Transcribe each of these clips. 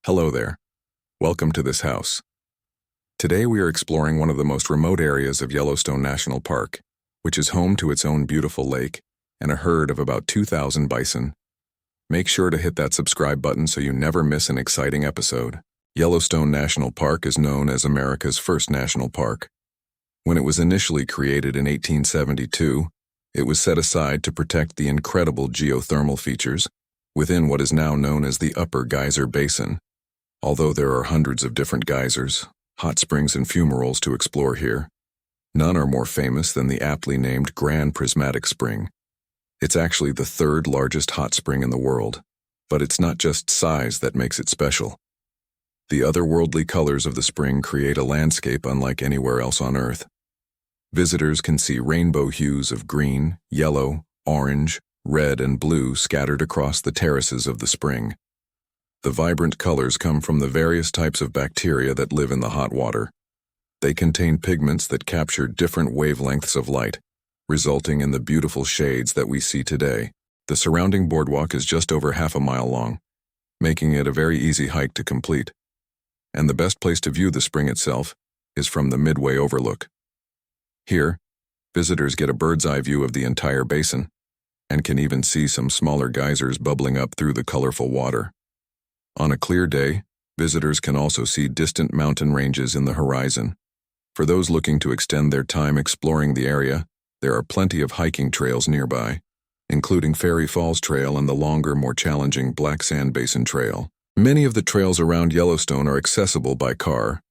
Hello there. Welcome to this house. Today we are exploring one of the most remote areas of Yellowstone National Park, which is home to its own beautiful lake and a herd of about 2,000 bison. Make sure to hit that subscribe button so you never miss an exciting episode. Yellowstone National Park is known as America's first national park. When it was initially created in 1872, it was set aside to protect the incredible geothermal features within what is now known as the Upper Geyser Basin. Although there are hundreds of different geysers, hot springs and fumaroles to explore here, none are more famous than the aptly named Grand Prismatic Spring. It's actually the third largest hot spring in the world, but it's not just size that makes it special. The otherworldly colors of the spring create a landscape unlike anywhere else on Earth. Visitors can see rainbow hues of green, yellow, orange, red, and blue scattered across the terraces of the spring. The vibrant colors come from the various types of bacteria that live in the hot water. They contain pigments that capture different wavelengths of light, resulting in the beautiful shades that we see today. The surrounding boardwalk is just over half a mile long, making it a very easy hike to complete. And the best place to view the spring itself is from the Midway overlook. Here, visitors get a bird's-eye view of the entire basin, and can even see some smaller geysers bubbling up through the colorful water. On a clear day, visitors can also see distant mountain ranges in the horizon. For those looking to extend their time exploring the area, there are plenty of hiking trails nearby, including Fairy Falls Trail and the longer, more challenging Black Sand Basin Trail. Many of the trails around Yellowstone are accessible by car,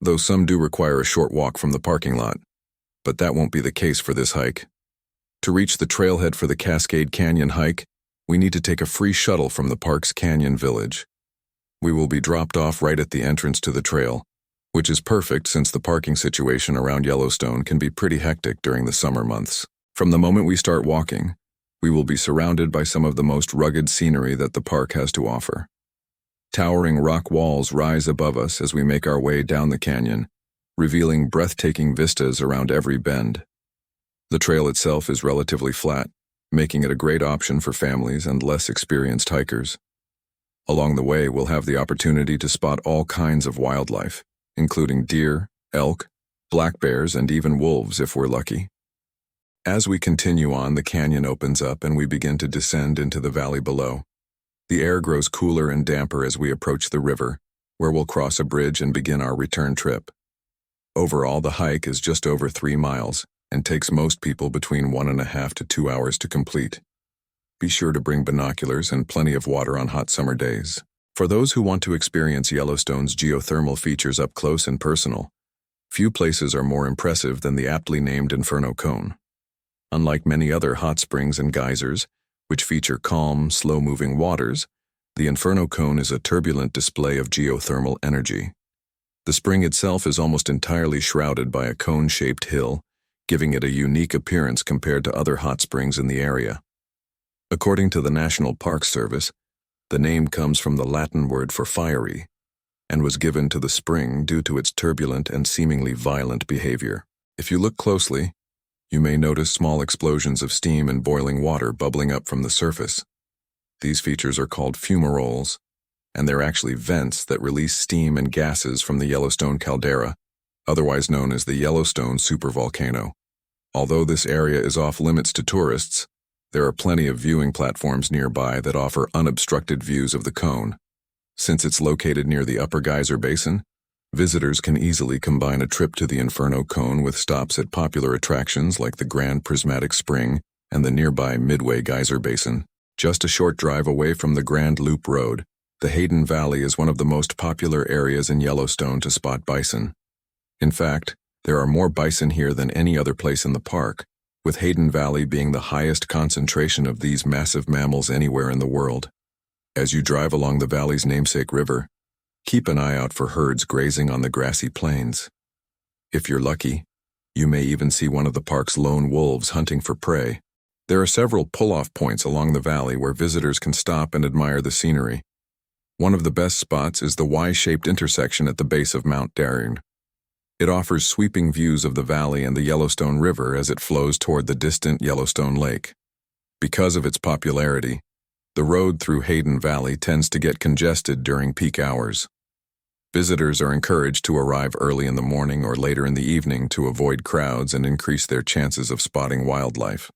though some do require a short walk from the parking lot. But that won't be the case for this hike. To reach the trailhead for the Cascade Canyon hike, we need to take a free shuttle from the park's Canyon Village. We will be dropped off right at the entrance to the trail, which is perfect since the parking situation around Yellowstone can be pretty hectic during the summer months. From the moment we start walking, we will be surrounded by some of the most rugged scenery that the park has to offer. Towering rock walls rise above us as we make our way down the canyon, revealing breathtaking vistas around every bend. The trail itself is relatively flat, making it a great option for families and less experienced hikers. Along the way, we'll have the opportunity to spot all kinds of wildlife, including deer, elk, black bears, and even wolves if we're lucky. As we continue on, the canyon opens up and we begin to descend into the valley below. The air grows cooler and damper as we approach the river, where we'll cross a bridge and begin our return trip. Overall, the hike is just over 3 miles and takes most people between 1.5 to 2 hours to complete. Be sure to bring binoculars and plenty of water on hot summer days. For those who want to experience Yellowstone's geothermal features up close and personal, few places are more impressive than the aptly named Inferno cone. Unlike many other hot springs and geysers, which feature calm, slow-moving waters, the Inferno cone is a turbulent display of geothermal energy. The spring itself is almost entirely shrouded by a cone-shaped hill, giving it a unique appearance compared to other hot springs in the area. According to the National Park Service, the name comes from the Latin word for fiery, and was given to the spring due to its turbulent and seemingly violent behavior. If you look closely, you may notice small explosions of steam and boiling water bubbling up from the surface. These features are called fumaroles, and they're actually vents that release steam and gases from the Yellowstone caldera, otherwise known as the Yellowstone supervolcano. Although this area is off limits to tourists, there are plenty of viewing platforms nearby that offer unobstructed views of the cone. Since it's located near the Upper Geyser Basin, visitors can easily combine a trip to the Inferno cone with stops at popular attractions like the Grand Prismatic Spring and the nearby Midway Geyser Basin. Just a short drive away from the Grand Loop Road, the Hayden Valley is one of the most popular areas in Yellowstone to spot bison. In fact, there are more bison here than any other place in the park, with Hayden Valley being the highest concentration of these massive mammals anywhere in the world. As you drive along the valley's namesake river, keep an eye out for herds grazing on the grassy plains. If you're lucky, you may even see one of the park's lone wolves hunting for prey. There are several pull-off points along the valley where visitors can stop and admire the scenery. One of the best spots is the Y-shaped intersection at the base of Mount Darien. It offers sweeping views of the valley and the Yellowstone River as it flows toward the distant Yellowstone Lake. Because of its popularity, The road through Hayden Valley tends to get congested during peak hours. Visitors are encouraged to arrive early in the morning or later in the evening to avoid crowds and increase their chances of spotting wildlife.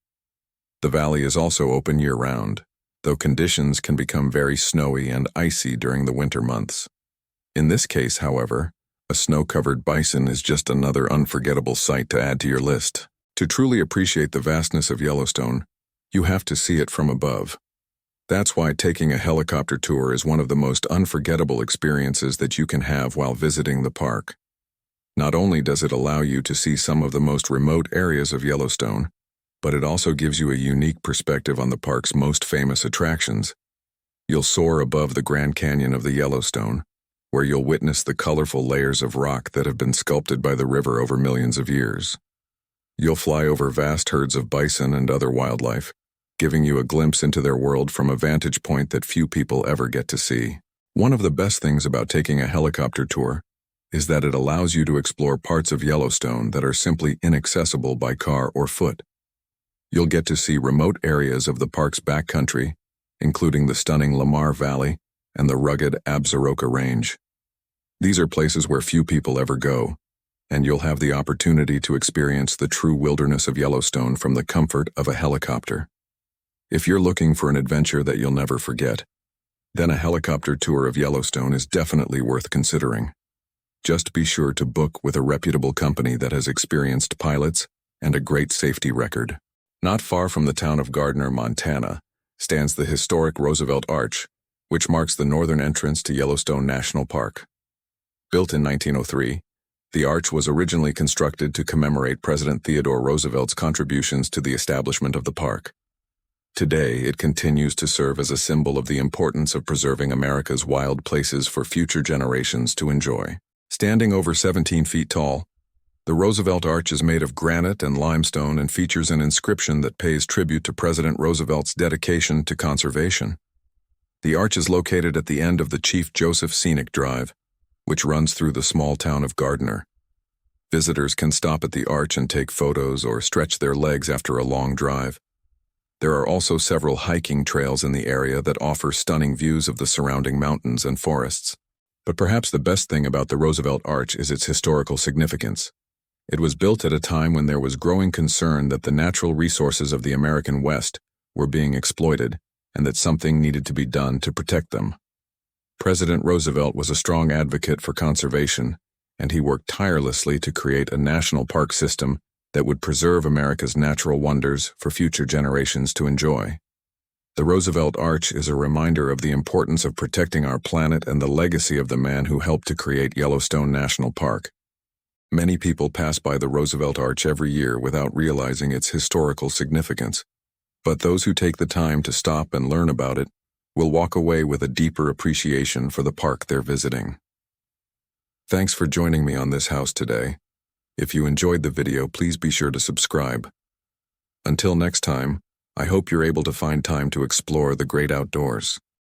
The valley is also open year-round, though conditions can become very snowy and icy during the winter months. In this case, however, a snow-covered bison is just another unforgettable sight to add to your list. To truly appreciate the vastness of Yellowstone, you have to see it from above. That's why taking a helicopter tour is one of the most unforgettable experiences that you can have while visiting the park. Not only does it allow you to see some of the most remote areas of Yellowstone, but it also gives you a unique perspective on the park's most famous attractions. You'll soar above the Grand Canyon of the Yellowstone, where you'll witness the colorful layers of rock that have been sculpted by the river over millions of years. You'll fly over vast herds of bison and other wildlife, giving you a glimpse into their world from a vantage point that few people ever get to see. One of the best things about taking a helicopter tour is that it allows you to explore parts of Yellowstone that are simply inaccessible by car or foot. You'll get to see remote areas of the park's backcountry, including the stunning Lamar Valley and the rugged Absaroka Range. These are places where few people ever go, and you'll have the opportunity to experience the true wilderness of Yellowstone from the comfort of a helicopter. If you're looking for an adventure that you'll never forget, then a helicopter tour of Yellowstone is definitely worth considering. Just be sure to book with a reputable company that has experienced pilots and a great safety record. Not far from the town of Gardner, Montana, stands the historic Roosevelt Arch, which marks the northern entrance to Yellowstone National Park. Built in 1903, the arch was originally constructed to commemorate President Theodore Roosevelt's contributions to the establishment of the park. Today, it continues to serve as a symbol of the importance of preserving America's wild places for future generations to enjoy. Standing over 17 feet tall, the Roosevelt Arch is made of granite and limestone and features an inscription that pays tribute to President Roosevelt's dedication to conservation. The arch is located at the end of the Chief Joseph Scenic Drive, which runs through the small town of Gardner. Visitors can stop at the arch and take photos or stretch their legs after a long drive. There are also several hiking trails in the area that offer stunning views of the surrounding mountains and forests. But perhaps the best thing about the Roosevelt Arch is its historical significance. It was built at a time when there was growing concern that the natural resources of the American West were being exploited and that something needed to be done to protect them. President Roosevelt was a strong advocate for conservation, and he worked tirelessly to create a national park system that would preserve America's natural wonders for future generations to enjoy. The Roosevelt Arch is a reminder of the importance of protecting our planet and the legacy of the man who helped to create Yellowstone National Park. Many people pass by the Roosevelt Arch every year without realizing its historical significance, but those who take the time to stop and learn about it will walk away with a deeper appreciation for the park they're visiting. Thanks for joining me on this house today. If you enjoyed the video, please be sure to subscribe. Until next time, I hope you're able to find time to explore the great outdoors.